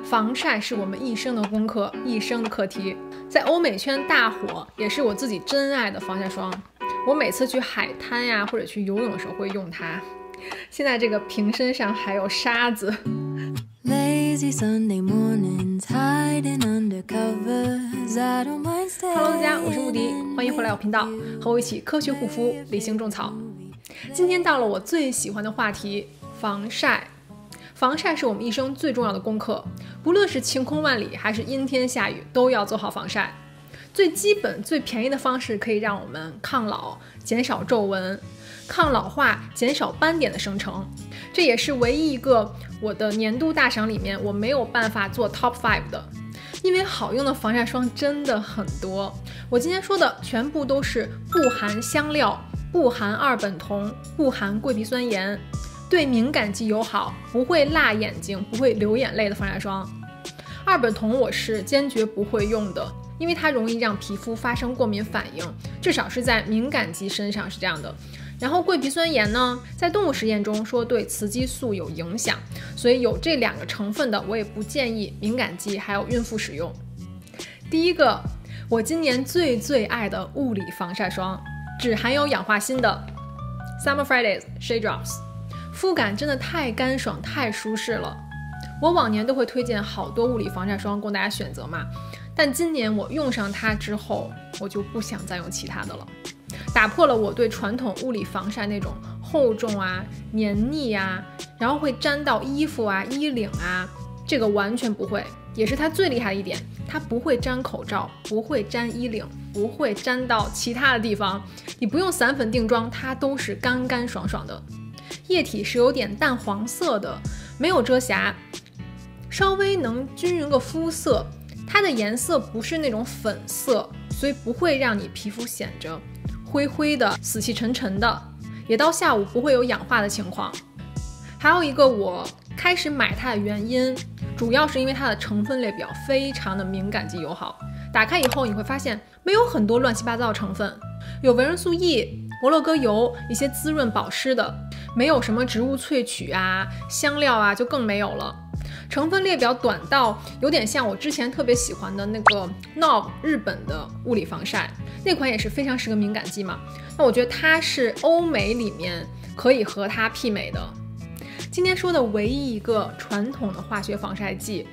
防晒是我们一生的功课，一生的课题，在欧美圈大火，也是我自己真爱的防晒霜。我每次去海滩呀，或者去游泳的时候会用它。现在这个瓶身上还有沙子。Lazy Sunday mornings hiding under covers. I don't mind staying. Hello， 大家，我是穆迪，欢迎回来我频道，和我一起科学护肤，理性种草。今天到了我最喜欢的话题——防晒。防晒是我们一生最重要的功课，不论是晴空万里还是阴天下雨，都要做好防晒。最基本、最便宜的方式可以让我们抗老、减少皱纹、抗老化、减少斑点的生成。这也是唯一一个我的年度大赏里面我没有办法做 top 5的，因为好用的防晒霜真的很多。我今天说的全部都是不含香料、不含二苯酮、不含桂皮酸盐，对敏感肌友好，不会辣眼睛，不会流眼泪的防晒霜。二苯酮我是坚决不会用的，因为它容易让皮肤发生过敏反应，至少是在敏感肌身上是这样的。然后桂皮酸盐呢，在动物实验中说对雌激素有影响，所以有这两个成分的我也不建议敏感肌还有孕妇使用。第一个，我今年最爱的物理防晒霜，只含有氧化锌的 Summer Fridays Shea Drops， 肤感真的太干爽太舒适了。我往年都会推荐好多物理防晒霜供大家选择嘛，但今年我用上它之后，我就不想再用其他的了，打破了我对传统物理防晒那种厚重啊、黏腻啊，然后会沾到衣服啊、衣领啊，这个完全不会，也是它最厉害的一点，它不会沾口罩，不会沾衣领，不会沾到其他的地方，你不用散粉定妆，它都是干干爽爽的。液体是有点淡黄色的，没有遮瑕，稍微能均匀个肤色，它的颜色不是那种粉色，所以不会让你皮肤显着灰灰的、死气沉沉的，也到下午不会有氧化的情况。还有一个我开始买它的原因，主要是因为它的成分列表非常的敏感肌友好，打开以后你会发现没有很多乱七八糟的成分，有维生素 E、摩洛哥油，一些滋润保湿的，没有什么植物萃取啊、香料啊，就更没有了。成分列表短到有点像我之前特别喜欢的那个 NOV 日本的物理防晒，那款也是非常适合敏感肌嘛。那我觉得它是欧美里面可以和它媲美的。今天说的唯一一个传统的化学防晒剂，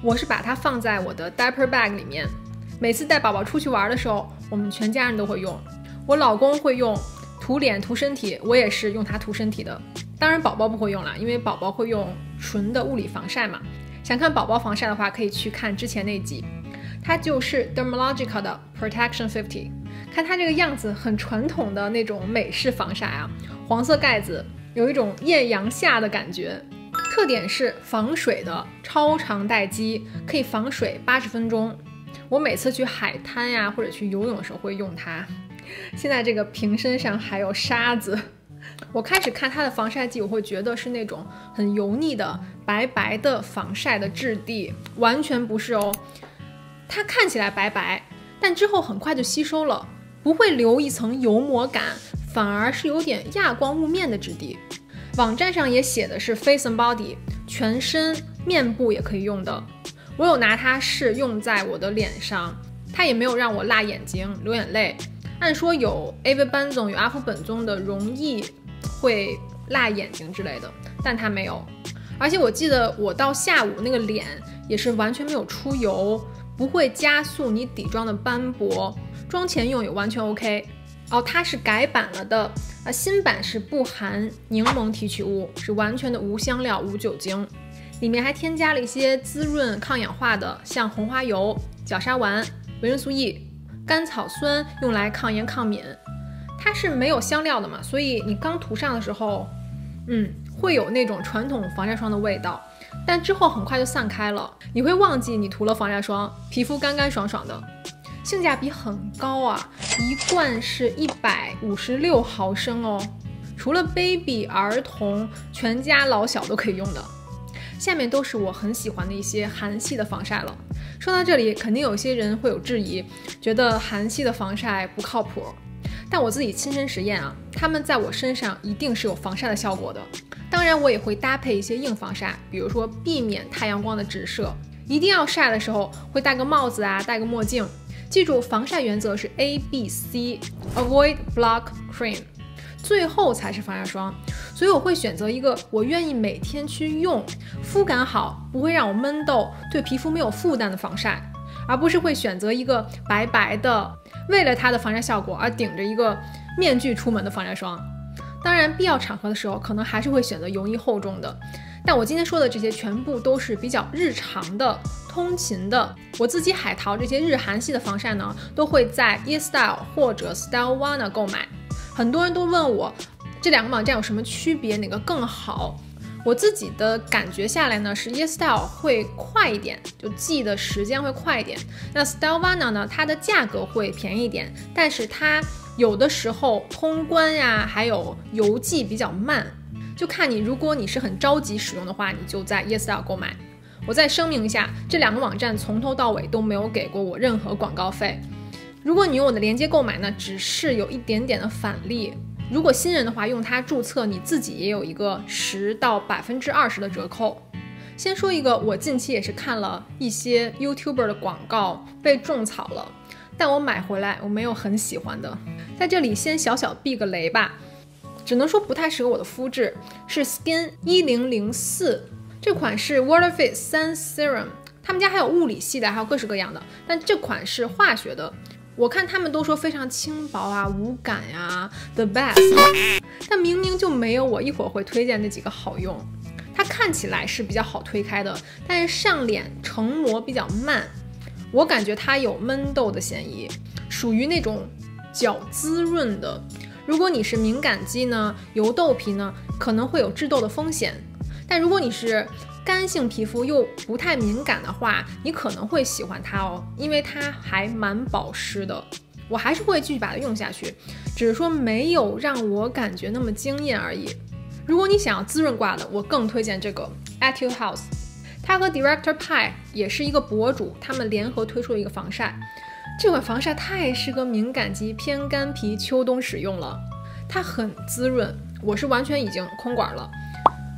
我是把它放在我的 diaper bag 里面，每次带宝宝出去玩的时候，我们全家人都会用。我老公会用涂脸涂身体，我也是用它涂身体的。当然宝宝不会用了，因为宝宝会用纯的物理防晒嘛。想看宝宝防晒的话，可以去看之前那集，它就是 Dermalogica 的 Protection 50。看它这个样子，很传统的那种美式防晒啊，黄色盖子，有一种艳阳下的感觉。特点是防水的，超长待机，可以防水80分钟。我每次去海滩呀，或者去游泳的时候会用它。现在这个瓶身上还有沙子。我开始看它的防晒剂，我会觉得是那种很油腻的白白的防晒的质地，完全不是哦。它看起来白白，但之后很快就吸收了，不会留一层油膜感，反而是有点亚光雾面的质地。网站上也写的是 Face and Body， 全身面部也可以用的。我有拿它试用在我的脸上，它也没有让我辣眼睛、流眼泪。按说有 avibenzone 有阿弗本宗的容易会辣眼睛之类的，但它没有。而且我记得我到下午那个脸也是完全没有出油，不会加速你底妆的斑驳，妆前用也完全 OK。它是改版了的，新版是不含柠檬提取物，是完全的无香料无酒精，里面还添加了一些滋润抗氧化的，像红花油、角鲨烷、维生素 E、甘草酸，用来抗炎抗敏。它是没有香料的嘛，所以你刚涂上的时候会有那种传统防晒霜的味道，但之后很快就散开了，你会忘记你涂了防晒霜，皮肤干干爽爽的。性价比很高啊，一罐是156毫升哦，除了 baby 儿童，全家老小都可以用的。下面都是我很喜欢的一些韩系的防晒了。说到这里，肯定有些人会有质疑，觉得韩系的防晒不靠谱。但我自己亲身实验啊，他们在我身上一定是有防晒的效果的。当然我也会搭配一些硬防晒，比如说避免太阳光的直射，一定要晒的时候会戴个帽子啊，戴个墨镜。记住防晒原则是 ABC， Avoid Block Cream， 最后才是防晒霜。所以我会选择一个我愿意每天去用，肤感好，不会让我闷痘，对皮肤没有负担的防晒，而不是会选择一个白白的，为了它的防晒效果而顶着一个面具出门的防晒霜。当然必要场合的时候可能还是会选择油腻厚重的，但我今天说的这些全部都是比较日常的通勤的。我自己海淘这些日韩系的防晒呢，都会在 YesStyle 或者 Stylewana 购买。很多人都问我这两个网站有什么区别，哪个更好。我自己的感觉下来呢，是 YesStyle 会快一点，就寄的时间会快一点。那 Stylewana 呢，它的价格会便宜一点，但是它有的时候通关呀，还有邮寄比较慢，就看你，如果你是很着急使用的话，你就在 YesStyle 购买。我再声明一下，这两个网站从头到尾都没有给过我任何广告费。如果你用我的链接购买呢，只是有一点点的返利。如果新人的话，用它注册，你自己也有一个10%到20%的折扣。先说一个，我近期也是看了一些 YouTuber 的广告被种草了，但我买回来我没有很喜欢的。在这里先小小避个雷吧，只能说不太适合我的肤质，是 Skin 1004，这款是 Waterfit Sun Serum， 他们家还有物理系的，还有各式各样的，但这款是化学的。我看他们都说非常轻薄啊，无感呀 ，the best， 但明明就没有我一会儿会推荐那几个好用。它看起来是比较好推开的，但是上脸成膜比较慢，我感觉它有闷痘的嫌疑，属于那种较滋润的。如果你是敏感肌呢，油痘皮呢，可能会有致痘的风险。但如果你是干性皮肤又不太敏感的话，你可能会喜欢它哦，因为它还蛮保湿的。我还是会继续把它用下去，只是说没有让我感觉那么惊艳而已。如果你想要滋润挂的，我更推荐这个 Etude House， 它和 Director Pie 也是一个博主，他们联合推出了一个防晒。这款防晒太适合敏感肌偏干皮秋冬使用了，它很滋润，我是完全已经空管了。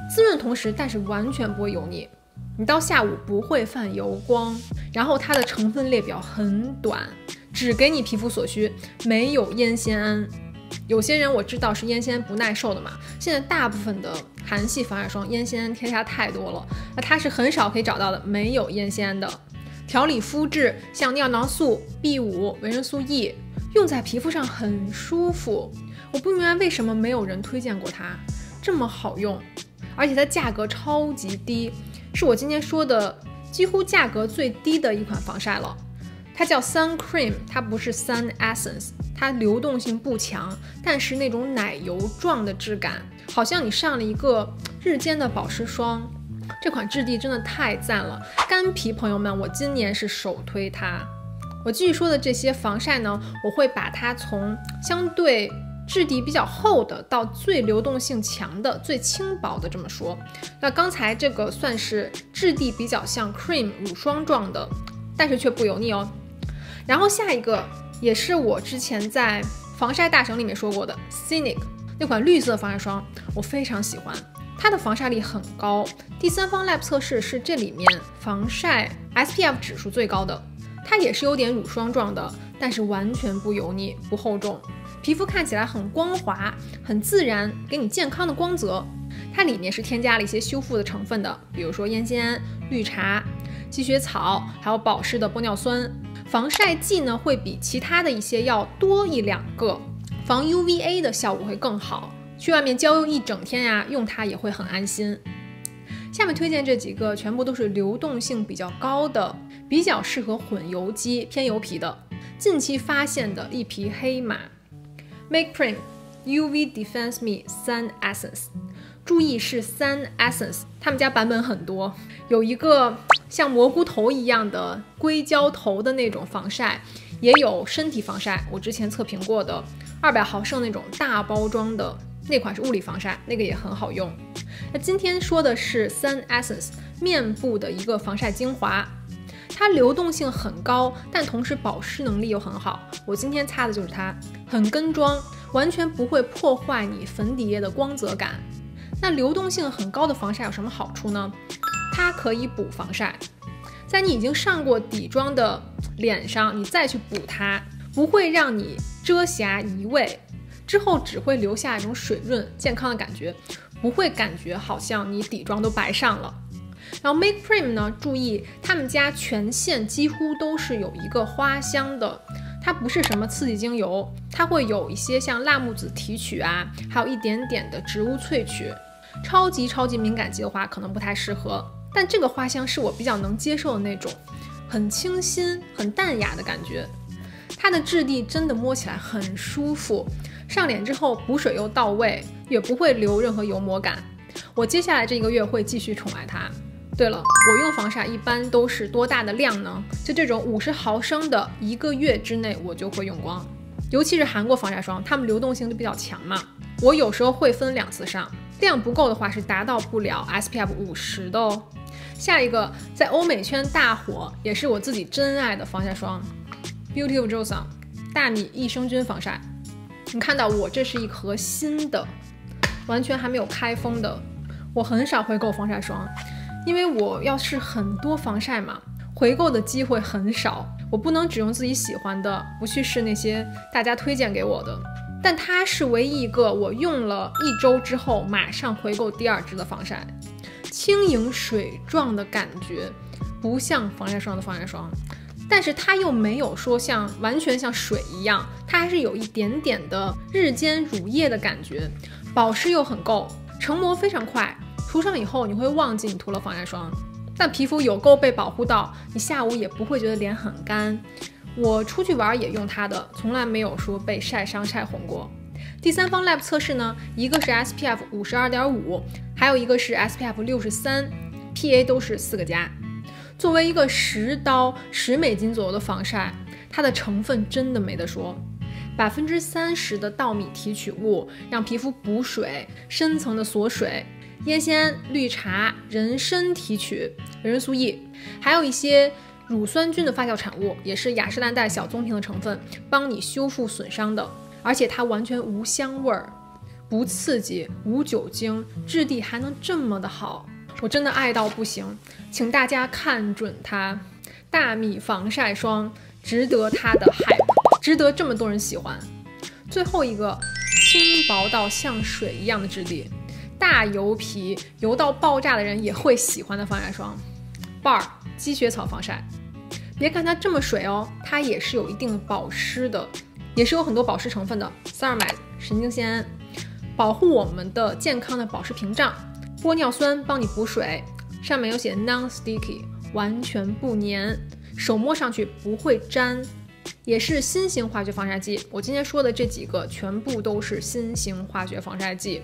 滋润同时，但是完全不会油腻，你到下午不会泛油光。然后它的成分列表很短，只给你皮肤所需，没有烟酰胺。有些人我知道是烟酰胺不耐受的嘛，现在大部分的韩系防晒霜烟酰胺添加太多了，那它是很少可以找到的没有烟酰胺的。调理肤质像尿囊素、B5、维生素 E， 用在皮肤上很舒服。我不明白为什么没有人推荐过它，这么好用。而且它价格超级低，是我今天说的几乎价格最低的一款防晒了。它叫 Sun Cream， 它不是 Sun Essence， 它流动性不强，但是那种奶油状的质感，好像你上了一个日间的保湿霜。这款质地真的太赞了，干皮朋友们，我今年是首推它。我继续说的这些防晒呢，我会把它从相对质地比较厚的到最流动性强的、最轻薄的这么说。那刚才这个算是质地比较像 cream 乳霜状的，但是却不油腻哦。然后下一个也是我之前在防晒大神里面说过的 Scenic 那款绿色防晒霜，我非常喜欢，它的防晒力很高，第三方 lab 测试是这里面防晒 SPF 指数最高的。它也是有点乳霜状的，但是完全不油腻不厚重，皮肤看起来很光滑很自然，给你健康的光泽。它里面是添加了一些修复的成分的，比如说烟酰胺、绿茶、积雪草，还有保湿的玻尿酸。防晒剂呢会比其他的一些要多1-2个，防 UVA 的效果会更好，去外面郊游一整天呀，用它也会很安心。下面推荐这几个全部都是流动性比较高的，比较适合混油肌偏油皮的，近期发现的一匹黑马。 Make Prime UV Defense Me Sun Essence， 注意是 Sun Essence， 他们家版本很多，有一个像蘑菇头一样的硅胶头的那种防晒，也有身体防晒，我之前测评过的200毫升那种大包装的那款是物理防晒，那个也很好用。那今天说的是 Sun Essence 面部的一个防晒精华，它流动性很高，但同时保湿能力又很好。我今天擦的就是它，很跟妆，完全不会破坏你粉底液的光泽感。那流动性很高的防晒有什么好处呢？它可以补防晒。在你已经上过底妆的脸上，你再去补它，不会让你遮瑕移位，之后只会留下一种水润健康的感觉，不会感觉好像你底妆都白上了。然后 Make Cream 呢，注意他们家全线几乎都是有一个花香的，它不是什么刺激精油，它会有一些像辣木籽提取啊，还有一点点的植物萃取。超级敏感肌的话可能不太适合，但这个花香是我比较能接受的那种，很清新很淡雅的感觉。它的质地真的摸起来很舒服，上脸之后补水又到位，也不会留任何油膜感。我接下来这1个月会继续宠爱它。对了，我用防晒一般都是多大的量呢？就这种50毫升的，1个月之内我就会用光。尤其是韩国防晒霜，它们流动性就比较强嘛，我有时候会分2次上，量不够的话是达到不了 SPF 50的哦。下一个在欧美圈大火，也是我自己真爱的防晒霜 Beauty of Joseon 大米益生菌防晒。你看到我这是一盒新的，完全还没有开封的。我很少回购防晒霜，因为我要试很多防晒嘛，回购的机会很少，我不能只用自己喜欢的，不去试那些大家推荐给我的。但它是唯一一个我用了1周之后马上回购第2支的防晒，轻盈水状的感觉，不像防晒霜的防晒霜，但是它又没有说完全像水一样，它还是有一点点的日间乳液的感觉，保湿又很够，成膜非常快，涂上以后你会忘记你涂了防晒霜，但皮肤有够被保护到，你下午也不会觉得脸很干。我出去玩也用它的，从来没有说被晒伤晒红过。第3方 lab 测试呢，一个是 SPF 52.5，还有一个是 SPF 63， PA 都是4个加。作为一个10刀10美金左右的防晒，它的成分真的没得说。30%的稻米提取物让皮肤补水，深层的锁水，烟酰、绿茶、人参提取、人参素 E， 还有一些乳酸菌的发酵产物，也是雅诗兰黛小棕瓶的成分，帮你修复损伤的。而且它完全无香味儿，不刺激，无酒精，质地还能这么的好，我真的爱到不行，请大家看准它。大米防晒霜值得它的 hype， 值得这么多人喜欢。最后一个，轻薄到像水一样的质地，大油皮油到爆炸的人也会喜欢的防晒霜 ，BAR 积雪草防晒。别看它这么水哦，它也是有一定的保湿的，也是有很多保湿成分的 ，ceramide 神经酰胺，保护我们的健康的保湿屏障。玻尿酸帮你补水，上面有写 non-sticky， 完全不粘，手摸上去不会粘，也是新型化学防晒剂。我今天说的这几个全部都是新型化学防晒剂，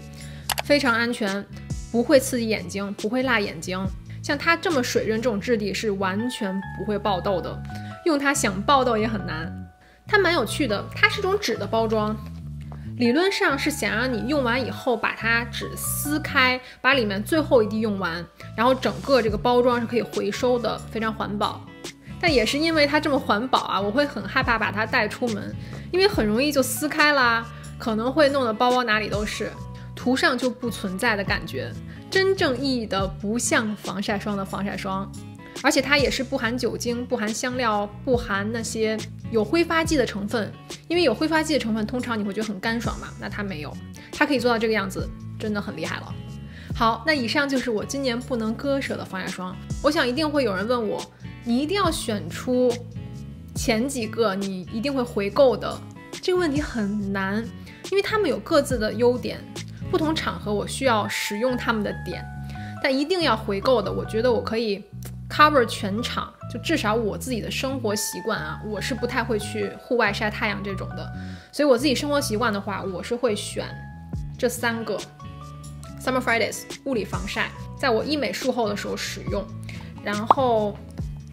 非常安全，不会刺激眼睛，不会辣眼睛。像它这么水润这种质地是完全不会爆痘的，用它想爆痘也很难。它蛮有趣的，它是种纸的包装，理论上是想让你用完以后把它纸撕开，把里面最后一滴用完，然后整个这个包装是可以回收的，非常环保。但也是因为它这么环保啊，我会很害怕把它带出门，因为很容易就撕开啦，可能会弄得包包哪里都是，涂上就不存在的感觉，真正意义的不像防晒霜的防晒霜。而且它也是不含酒精，不含香料，不含那些有挥发剂的成分，因为有挥发剂的成分通常你会觉得很干爽嘛，那它没有，它可以做到这个样子，真的很厉害了。好，那以上就是我今年不能割舍的防晒霜。我想一定会有人问我，你一定要选出前几个你一定会回购的，这个问题很难，因为他们有各自的优点，不同场合我需要使用他们的点，但一定要回购的，我觉得我可以cover 全场，就至少我自己的生活习惯啊，我是不太会去户外晒太阳这种的，所以我自己生活习惯的话，我是会选这3个 Summer Fridays 物理防晒，在我医美术后的时候使用，然后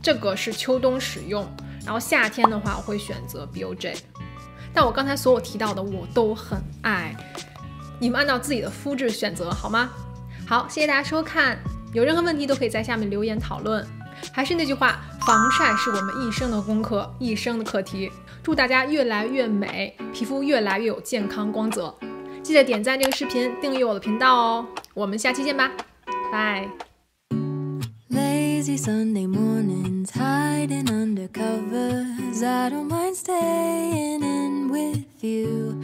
这个是秋冬使用，然后夏天的话我会选择 BOJ。 但我刚才所有提到的我都很爱，你们按照自己的肤质选择好吗？好，谢谢大家收看，有任何问题都可以在下面留言讨论。还是那句话，防晒是我们一生的功课，一生的课题。祝大家越来越美，皮肤越来越有健康光泽。记得点赞这个视频，订阅我的频道哦。我们下期见吧，拜。Lazy Sunday mornings, hiding under covers. I don't mind staying in with you